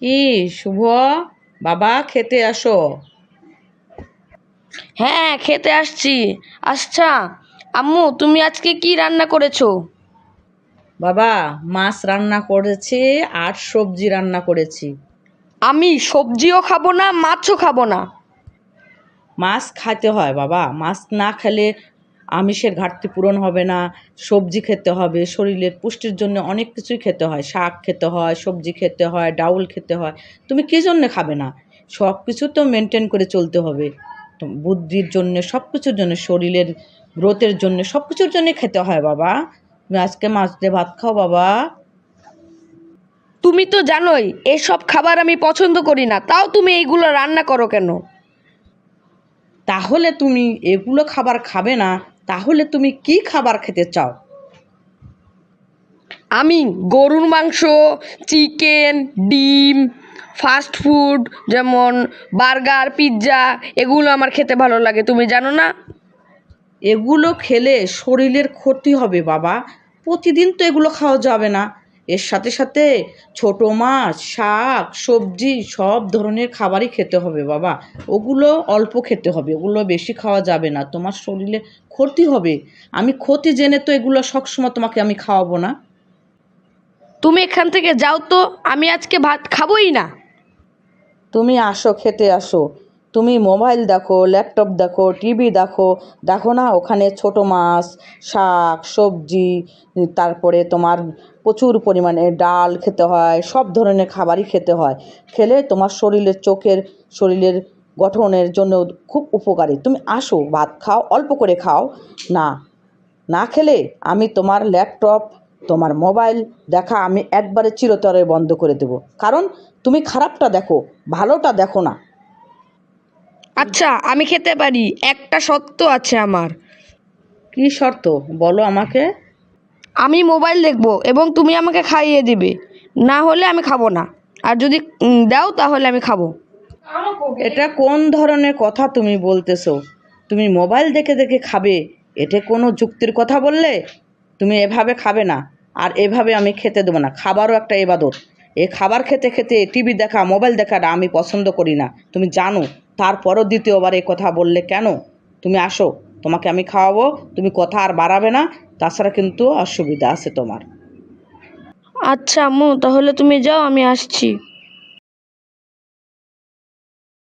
কি শুভ, বাবা খেতে আসো। হ্যাঁ, খেতে আসছি। আচ্ছা আম্মু, তুমি আজকে কি রান্না করেছো? বাবা, মাছ রান্না করেছি আর সবজি রান্না করেছি। আমি সবজিও খাবো না, মাছও খাবো না। মাছ খাইতে হয় বাবা, মাছ না খেলে আমিষের ঘাটতি পূরণ হবে না। সবজি খেতে হবে, শরীরের পুষ্টির জন্য অনেক কিছুই খেতে হয়, শাক খেতে হয়, সবজি খেতে হয়, ডাউল খেতে হয়। তুমি কী জন্যে খাবে না? সব কিছু তো মেনটেন করে চলতে হবে। বুদ্ধির জন্য, সব কিছুর জন্য, শরীরের গ্রোথের জন্য, সব কিছুর জন্যে খেতে হয় বাবা। তুমি আজকে মাছ দিয়ে ভাত খাও বাবা। তুমি তো জানোই এসব খাবার আমি পছন্দ করি না, তাও তুমি এইগুলো রান্না করো কেন? তাহলে তুমি এগুলো খাবার খাবে না, তাহলে তুমি কি খাবার খেতে চাও? আমি গরুর মাংস, চিকেন, ডিম, ফাস্ট ফুড যেমন বার্গার, পিৎজা, এগুলো আমার খেতে ভালো লাগে, তুমি জানো না? এগুলো খেলে শরীরের ক্ষতি হবে বাবা। প্রতিদিন তো এগুলো খাওয়া যাবে না। এর সাথে সাথে ছোট মাছ, শাক, সবজি সব ধরনের খাবারই খেতে হবে বাবা। ওগুলো অল্প খেতে হবে, ওগুলো বেশি খাওয়া যাবে না, তোমার শরীরে ক্ষতি হবে। আমি ক্ষতি জেনে তো এগুলো সবসময় তোমাকে আমি খাওয়াবো না। তুমি এখান থেকে যাও তো, আমি আজকে ভাত খাবোই না। তুমি আসো, খেতে আসো। তুমি মোবাইল দেখো, ল্যাপটপ দেখো, টিভি দেখো, দেখো না ওখানে ছোট মাছ, শাক, সবজি, তারপরে তোমার প্রচুর পরিমাণে ডাল খেতে হয়, সব ধরনের খাবারই খেতে হয়। খেলে তোমার শরীরের শরীরের গঠনের জন্য খুব উপকারী। তুমি আসো, ভাত খাও, অল্প করে খাও। না, না খেলে আমি তোমার ল্যাপটপ, তোমার মোবাইল দেখা আমি একবারে চিরতরে বন্ধ করে দেবো। কারণ তুমি খারাপটা দেখো, ভালোটা দেখো না। আচ্ছা, আমি খেতে পারি, একটা শর্ত আছে আমার। কী শর্ত বলো আমাকে? আমি মোবাইল দেখবো এবং তুমি আমাকে খাইয়ে দিবে, না হলে আমি খাবো না। আর যদি দাও তাহলে আমি খাবো। এটা কোন ধরনের কথা তুমি বলতেছো? তুমি মোবাইল দেখে দেখে খাবে, এটা কোনো যুক্তির কথা বললে? তুমি এভাবে খাবে না, আর এভাবে আমি খেতে দেবো না। খাবারও একটা ইবাদত। এই খাবার খেতে খেতে টিভি দেখা, মোবাইল দেখাটা আমি পছন্দ করি না, তুমি জানো। তারপরও দ্বিতীয়বার এই কথা বললে কেন? তুমি আসো, তোমাকে আমি খাওয়াবো, তুমি কথা আর বাড়াবে না। তাছাড়া কিন্তু অসুবিধা আছে তোমার। আচ্ছা আম্মু, তাহলে তুমি যাও, আমি আসছি।